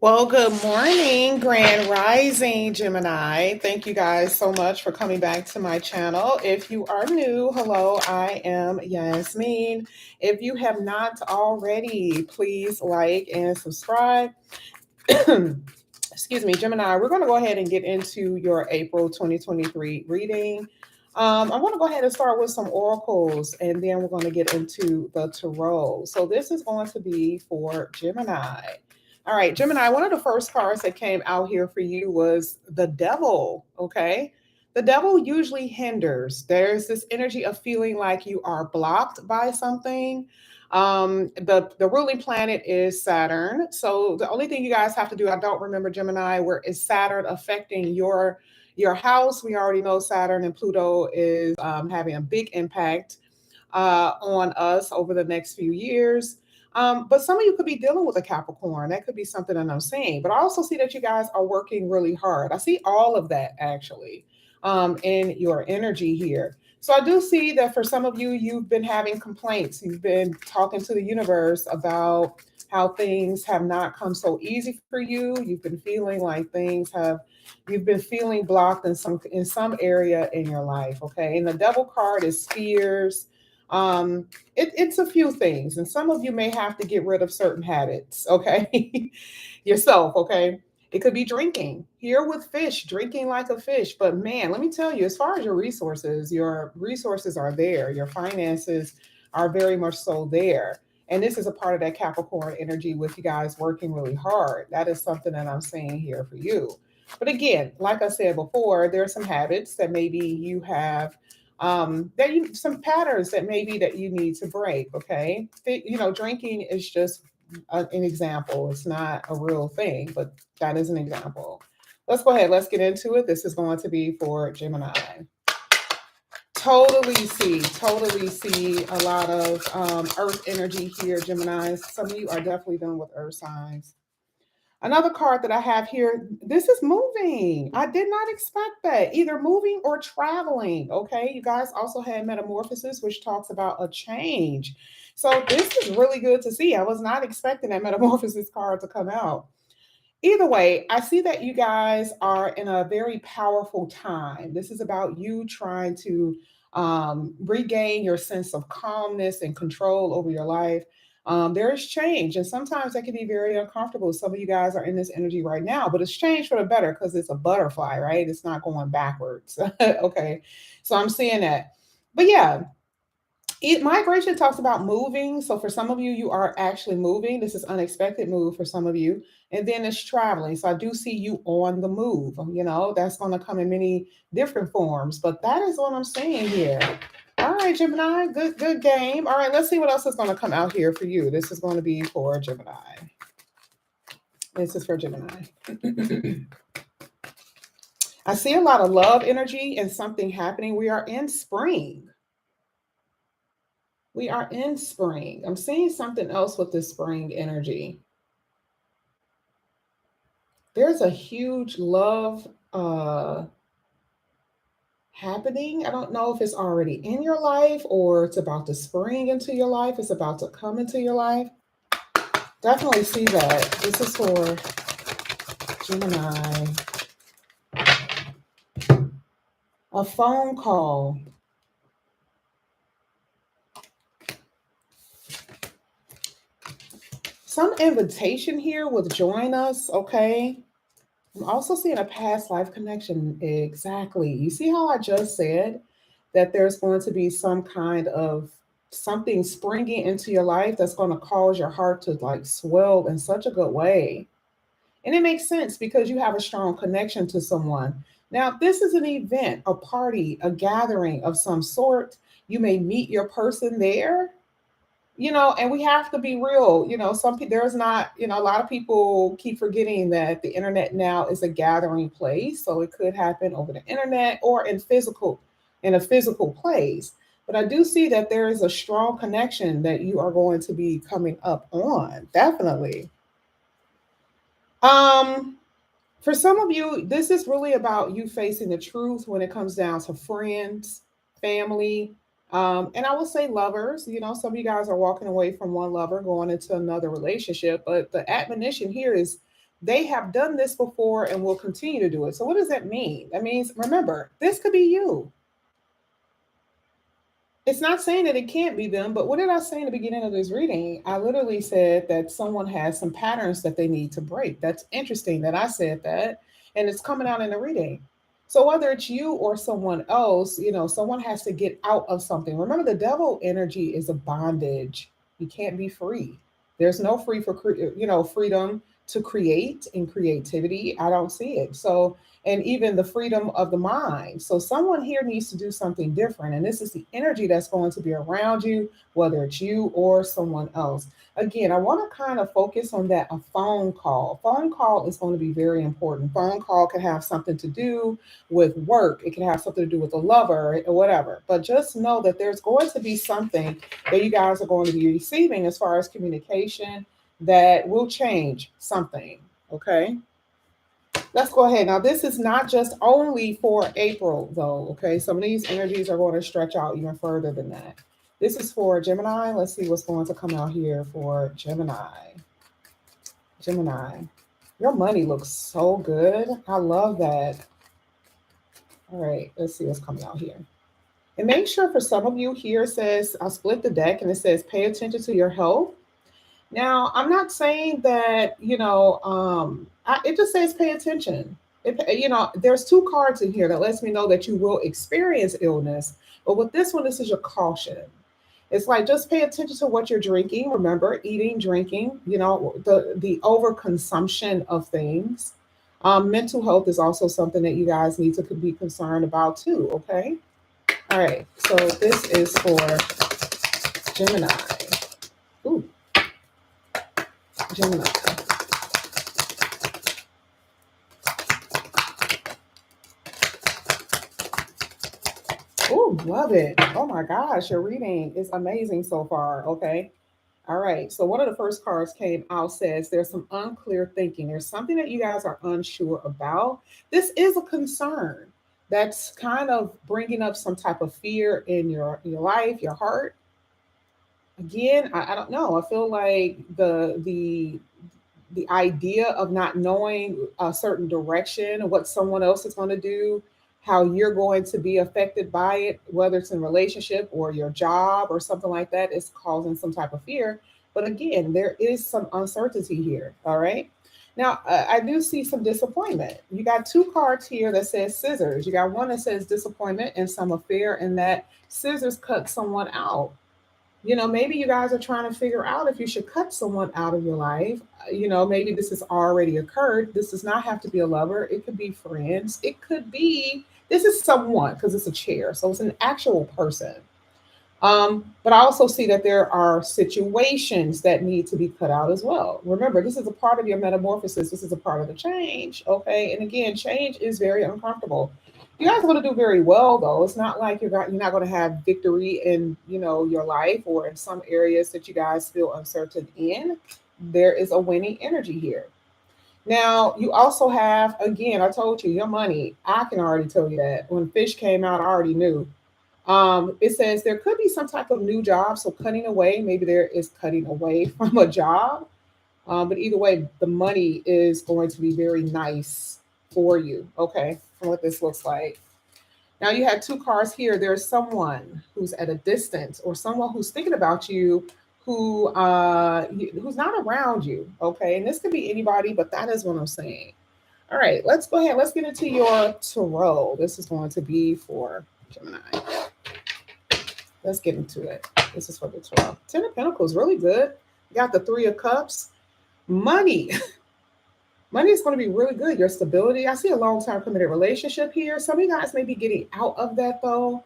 Well, good morning, Grand Rising Gemini. Thank you guys so much for coming back to my channel. If you are new, hello, I am Yasmin. If you have not already, please like and subscribe. Excuse me, Gemini, we're going to go ahead and get into your April 2023 reading. I'm going to go ahead and start with some oracles and then we're going to get into the tarot. So, this is going to be for Gemini. All right, Gemini, one of the first cards that came out here for you was the devil. Okay. The devil usually hinders. There's this energy of feeling like you are blocked by something. The ruling planet is Saturn. So the only thing you guys have to do, I don't remember Gemini, where is Saturn affecting your house? We already know Saturn and Pluto is having a big impact on us over the next few years. But some of you could be dealing with a Capricorn. That could be something that I'm seeing. But I also see that you guys are working really hard. I see all of that actually in your energy here. So I do see that for some of you, you've been having complaints. You've been talking to the universe about how things have not come so easy for you. You've been feeling like you've been feeling blocked in some area in your life. Okay. And the devil card is fears. It's a few things, and some of you may have to get rid of certain habits, okay? Yourself, okay? It could be drinking. Here with fish, drinking like a fish. But man, let me tell you, as far as your resources are there. Your finances are very much so there. And this is a part of that Capricorn energy with you guys working really hard. That is something that I'm saying here for you. But again, like I said before, there are some habits that maybe you have some patterns that maybe that you need to break. Okay, drinking is just an example. It's not a real thing, but that is an example. Let's go ahead. Let's get into it. This is going to be for Gemini. Totally see a lot of earth energy here, Gemini. Some of you are definitely dealing with earth signs. Another card that I have here, this is moving. I did not expect that. Either moving or traveling. Okay. You guys also had Metamorphosis, which talks about a change. So this is really good to see. I was not expecting that Metamorphosis card to come out. Either way, I see that you guys are in a very powerful time. This is about you trying to regain your sense of calmness and control over your life. There is change, and sometimes that can be very uncomfortable. Some of you guys are in this energy right now, but it's changed for the better because it's a butterfly, right? It's not going backwards. Okay. So I'm seeing that. But yeah, migration talks about moving. So for some of you, you are actually moving. This is unexpected move for some of you. And then it's traveling. So I do see you on the move. That's going to come in many different forms. But that is what I'm saying here. All right, Gemini, good game. All right, let's see what else is going to come out here for you. This is going to be for Gemini. This is for Gemini. I see a lot of love energy and something happening. We are in spring. We are in spring. I'm seeing something else with this spring energy. There's a huge love happening. I don't know if it's already in your life or it's about to spring into your life. It's about to come into your life. Definitely see that. This is for Gemini. A phone call. Some invitation here with join us, okay? I'm also seeing a past life connection. Exactly. You see how I just said that there's going to be some kind of something springing into your life that's going to cause your heart to like swell in such a good way. And it makes sense because you have a strong connection to someone. Now, this is an event, a party, a gathering of some sort. You may meet your person there, and we have to be real. Some people, there's not, a lot of people keep forgetting that the internet now is a gathering place. So it could happen over the internet or in a physical place. But I do see that there is a strong connection that you are going to be coming up on. Definitely. Um, for some of you, this is really about you facing the truth when it comes down to friends, family, and I will say lovers. Some of you guys are walking away from one lover, going into another relationship. But the admonition here is They have done this before and will continue to do it. So what does that mean? That means, remember, this could be you. It's not saying that it can't be them, but what did I say in the beginning of this reading? I literally said that someone has some patterns that they need to break. That's interesting that I said that, and it's coming out in the reading. So whether it's you or someone else, someone has to get out of something. Remember, the devil energy is a bondage. You can't be free. There's no freedom to create and creativity. I don't see it. So, and even the freedom of the mind. So someone here needs to do something different. And this is the energy that's going to be around you, whether it's you or someone else. Again, I want to kind of focus on that, a phone call. Phone call is going to be very important. Phone call can have something to do with work. It can have something to do with a lover or whatever. But just know that there's going to be something that you guys are going to be receiving as far as communication that will change something. Okay. Let's go ahead. Now, this is not just only for April, though. Okay. Some of these energies are going to stretch out even further than that. This is for Gemini. Let's see what's going to come out here for Gemini. Gemini. Your money looks so good. I love that. All right. Let's see what's coming out here. And make sure for some of you here, it says, I'll split the deck and it says, pay attention to your health. Now, I'm not saying that, it just says pay attention. There's two cards in here that lets me know that you will experience illness. But with this one, this is your caution. It's like, just pay attention to what you're drinking. Remember, eating, drinking, the overconsumption of things. Mental health is also something that you guys need to be concerned about too, okay? All right, so this is for Gemini. Ooh. Gemini. Oh, love it. Oh my gosh, your reading is amazing so far. Okay. All right. So one of the first cards came out, says there's some unclear thinking. There's something that you guys are unsure about. This is a concern that's kind of bringing up some type of fear in your life, your heart. Again, I don't know. I feel like the idea of not knowing a certain direction, what someone else is going to do, how you're going to be affected by it, whether it's in relationship or your job or something like that, is causing some type of fear. But again, there is some uncertainty here. All right. Now, I do see some disappointment. You got two cards here that says scissors. You got one that says disappointment and some affair, and that scissors cut someone out. Maybe you guys are trying to figure out if you should cut someone out of your life. Maybe this has already occurred. This does not have to be a lover. It could be friends. It could be, this is someone, because it's a chair. So it's an actual person. But I also see that there are situations that need to be cut out as well. Remember, this is a part of your metamorphosis. This is a part of the change. Okay. And again, change is very uncomfortable. You guys are going to do very well, though. It's not like you're not going to have victory in your life or in some areas that you guys feel uncertain in. There is a winning energy here. Now, you also have, again, I told you, your money. I can already tell you that. When fish came out, I already knew. It says there could be some type of new job. So cutting away, maybe there is cutting away from a job. But either way, the money is going to be very nice for you. Okay, from what this looks like. Now you have two cards here. There's someone who's at a distance or someone who's thinking about you who's not around you. Okay, and this could be anybody, but that is what I'm saying. All right, let's go ahead. Let's get into your tarot. This is going to be for Gemini. Let's get into it. This is for the tarot. Ten of Pentacles, really good. You got the Three of Cups. Money. Money is going to be really good. Your stability. I see a long-term committed relationship here. Some of you guys may be getting out of that, though.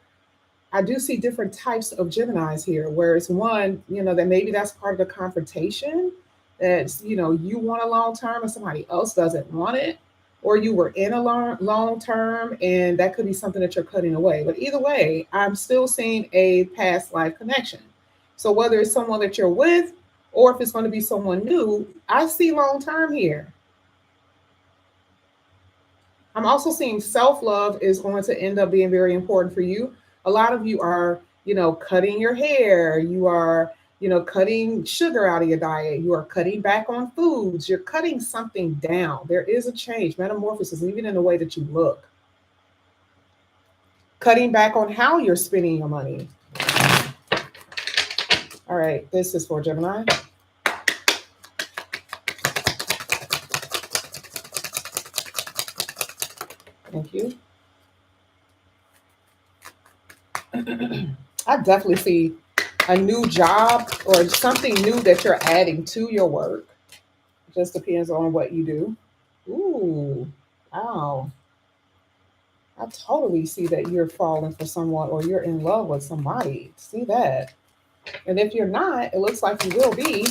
I do see different types of Geminis here, where it's one, that maybe that's part of the confrontation. That's, you want a long term and somebody else doesn't want it. Or you were in a long term and that could be something that you're cutting away. But either way, I'm still seeing a past life connection. So whether it's someone that you're with or if it's going to be someone new, I see long term here. I'm also seeing self-love is going to end up being very important for you. A lot of you are, cutting your hair. You are, cutting sugar out of your diet. You are cutting back on foods. You're cutting something down. There is a change, metamorphosis, even in the way that you look. Cutting back on how you're spending your money. All right, this is for Gemini. Thank you. I definitely see a new job or something new that you're adding to your work. Just depends on what you do. Ooh, wow. I totally see that you're falling for someone or you're in love with somebody. See that. And if you're not, it looks like you will be.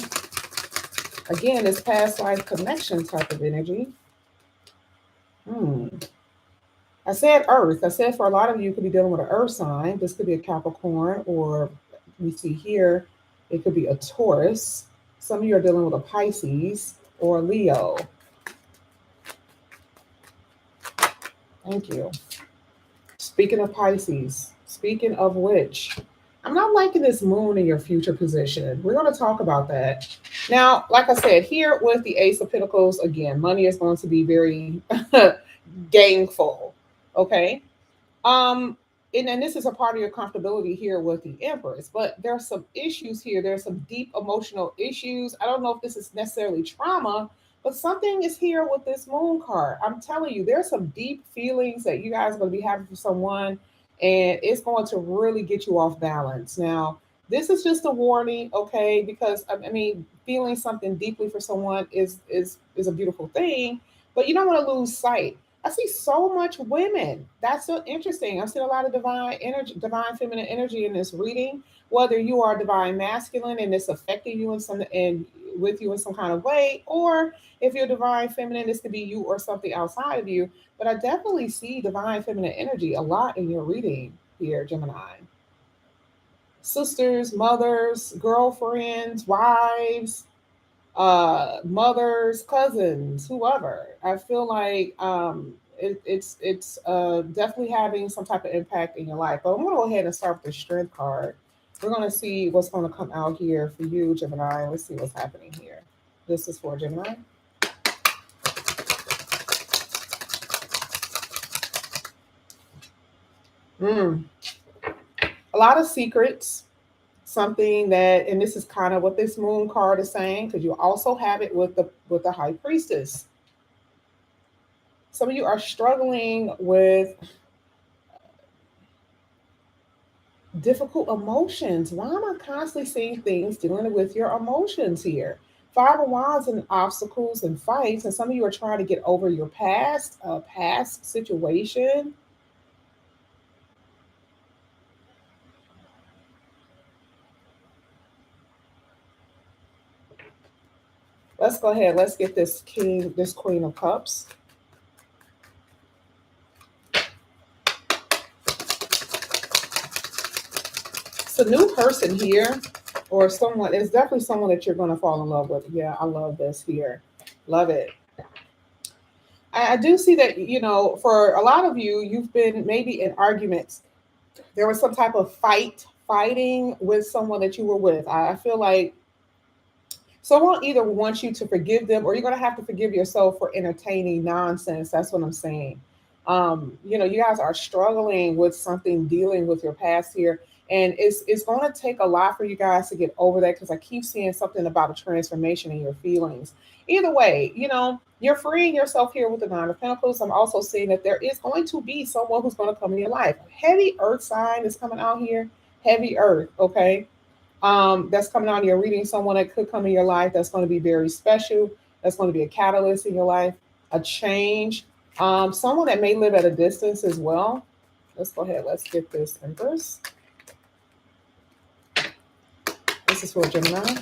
Again, it's past life connection type of energy. Hmm. I said Earth. I said for a lot of you, you could be dealing with an Earth sign. This could be a Capricorn, or we see here, it could be a Taurus. Some of you are dealing with a Pisces or a Leo. Thank you. Speaking of Pisces, speaking of which, I'm not liking this moon in your future position. We're going to talk about that. Now, like I said, here with the Ace of Pentacles, again, money is going to be very gainful. Okay. Um, and this is a part of your comfortability here with the Empress, but there are some issues here. There's some deep emotional issues. I don't know if this is necessarily trauma, but something is here with this moon card. I'm telling you, there's some deep feelings that you guys are going to be having for someone, and it's going to really get you off balance. Now, this is just a warning, okay? Because I mean, feeling something deeply for someone is a beautiful thing, but you don't want to lose sight. I see so much women. That's so interesting. I've seen a lot of divine energy, divine feminine energy in this reading. Whether you are divine masculine and it's affecting you in some and with you in some kind of way, or if you're divine feminine, this could be you or something outside of you. But I definitely see divine feminine energy a lot in your reading here, Gemini. Sisters, mothers, girlfriends, wives, mothers, cousins, whoever. I feel like it's definitely having some type of impact in your life. But I'm going to go ahead and start with the Strength card. We're going to see what's going to come out here for you, Gemini. Let's see what's happening here. This is for Gemini. Mm. A lot of secrets. Something that, and this is kind of what this Moon card is saying, because you also have it with the High Priestess. Some of you are struggling with difficult emotions. Why am I constantly seeing things dealing with your emotions here? Five of Wands and obstacles and fights, and some of you are trying to get over your past situation. Let's go ahead. Let's get this Queen of Cups. It's a new person here, or someone. It's definitely someone that you're going to fall in love with. Yeah, I love this here. Love it. I do see that, for a lot of you, you've been maybe in arguments. There was some type of fighting with someone that you were with. I feel like someone either wants you to forgive them, or you're going to have to forgive yourself for entertaining nonsense. That's what I'm saying. You guys are struggling with something, dealing with your past here, and it's going to take a lot for you guys to get over that, because I keep seeing something about a transformation in your feelings. Either way, you're freeing yourself here with the Nine of Pentacles. I'm also seeing that there is going to be someone who's going to come in your life. Heavy Earth sign is coming out here. Heavy Earth, okay? That's coming out. You're reading someone that could come in your life that's going to be very special. That's going to be a catalyst in your life, a change. Someone that may live at a distance as well. Let's go ahead. Let's get this Empress. This is for Gemini.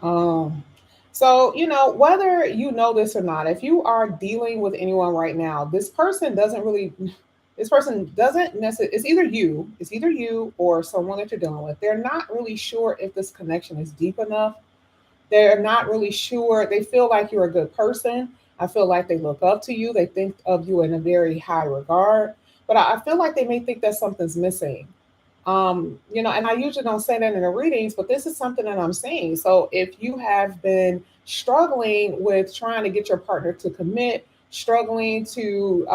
Um, so, whether you know this or not, if you are dealing with anyone right now, this person doesn't necessarily, it's either you or someone that you're dealing with. They're not really sure if this connection is deep enough. They're not really sure. They feel like you're a good person, I feel like they look up to you. They think of you in a very high regard. But I feel like they may think that something's missing. And I usually don't say that in the readings, but this is something that I'm saying. So if you have been struggling with trying to get your partner to commit, struggling to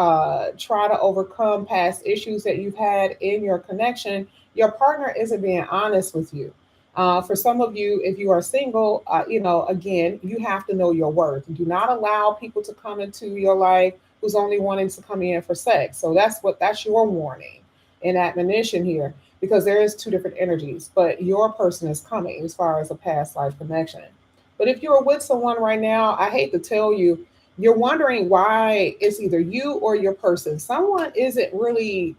try to overcome past issues that you've had in your connection, your partner isn't being honest with you. For some of you, if you are single, again, you have to know your worth. Do not allow people to come into your life who's only wanting to come in for sex. So that's your warning and admonition here, because there is two different energies, but your person is coming as far as a past life connection. But if you're with someone right now, I hate to tell you, you're wondering why it's either you or your person. Someone isn't really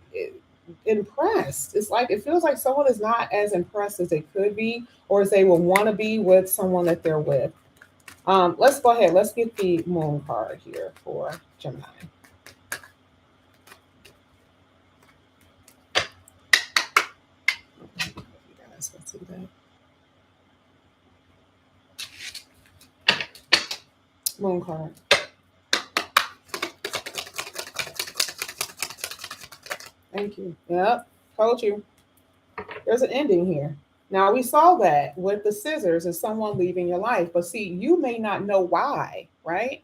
impressed. It's like it feels like someone is not as impressed as they could be or as they would want to be with someone that they're with. Let's go ahead. Let's get the moon card here for Gemini. You guys can see that. Moon card. Thank you. Yep. Told you. There's an ending here. Now we saw that with the scissors and someone leaving your life, but see, you may not know why, right?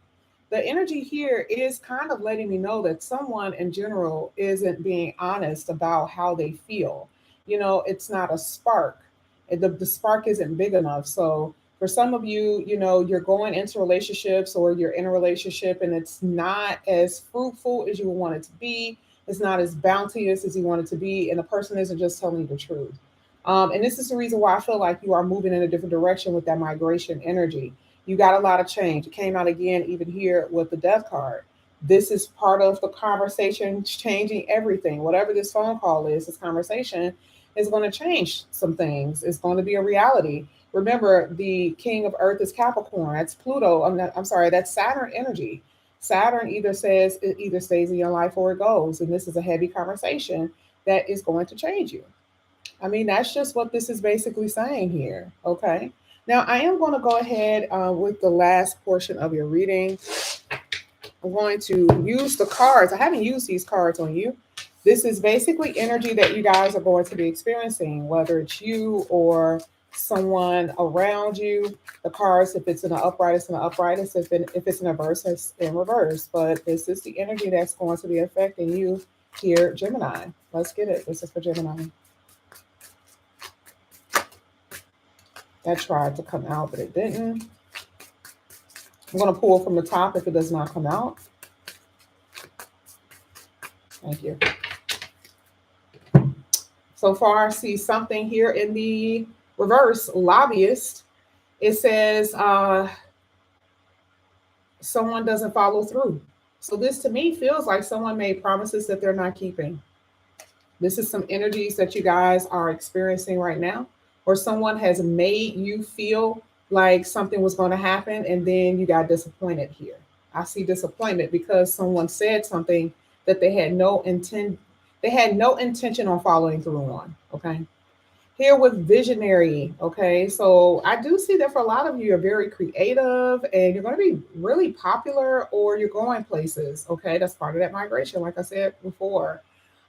The energy here is kind of letting me know that someone in general isn't being honest about how they feel. It's not a spark. The spark isn't big enough. So for some of you, you're going into relationships or you're in a relationship and it's not as fruitful as you would want it to be. It's not as bounteous as you want it to be. And the person isn't just telling you the truth. And this is the reason why I feel like you are moving in a different direction with that migration energy. You got a lot of change. It came out again, even here with the death card. This is part of the conversation changing everything. Whatever this phone call is, this conversation is going to change some things. It's going to be a reality. Remember, the king of earth is Capricorn. That's Pluto. I'm sorry, that's Saturn energy. Saturn either says it either stays in your life or it goes. And this is a heavy conversation that is going to change you. I mean, that's just what this is basically saying here. Okay. Now, I am going to go ahead with the last portion of your reading. I'm going to use the cards. I haven't used these cards on you. This is basically energy that you guys are going to be experiencing, whether it's you or someone around you. The cards, if it's in an upright, it's in an upright. If it's in reverse, it's in reverse. But this is the energy that's going to be affecting you here, Gemini. Let's get it. This is for Gemini. That tried to come out, but it didn't. I'm going to pull from the top if it does not come out. Thank you. So far, I see something here in the reverse, lobbyist. It says someone doesn't follow through. So this to me feels like someone made promises that they're not keeping. This is some energies that you guys are experiencing right now, or someone has made you feel like something was going to happen and then you got disappointed here. I see disappointment because someone said something that they had no intention on following through on. Okay. Here with visionary. Okay. So I do see that for a lot of you, you're very creative and you're going to be really popular or you're going places. Okay. That's part of that migration, like I said before.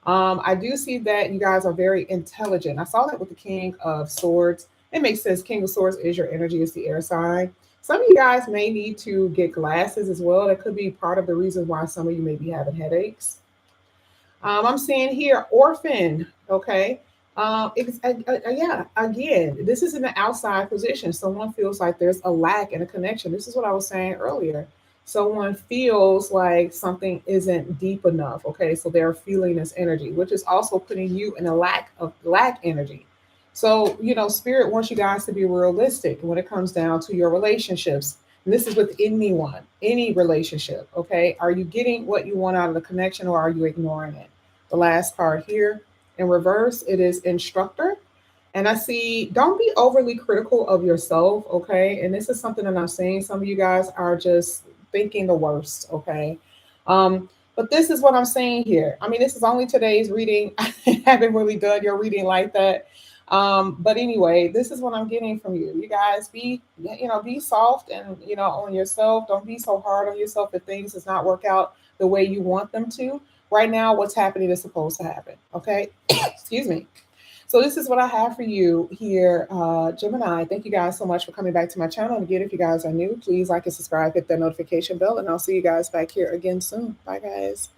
I do see that you guys are very intelligent. I saw that with the King of Swords. It makes sense. King of Swords is your energy, is the air sign. Some of you guys may need to get glasses as well. That could be part of the reason why some of you may be having headaches. I'm seeing here orphan. Okay. Yeah, again, this is in the outside position. Someone feels like there's a lack in a connection. This is what I was saying earlier. Someone feels like something isn't deep enough. Okay, so they're feeling this energy, which is also putting you in a lack energy. So, spirit wants you guys to be realistic when it comes down to your relationships. And this is with anyone, any relationship. Okay, are you getting what you want out of the connection or are you ignoring it? The last card here in reverse, it is instructor. And I see, don't be overly critical of yourself, okay? And this is something that I'm saying. Some of you guys are just thinking the worst, okay? But this is what I'm saying here. I mean, this is only today's reading. I haven't really done your reading like that. But anyway, this is what I'm getting from you. You guys be soft and, on yourself. Don't be so hard on yourself if things does not work out the way you want them to. Right now, what's happening is supposed to happen. Okay. Excuse me. So this is what I have for you here, Gemini. Thank you guys so much for coming back to my channel. And again, if you guys are new, please like and subscribe, hit that notification bell, and I'll see you guys back here again soon. Bye, guys.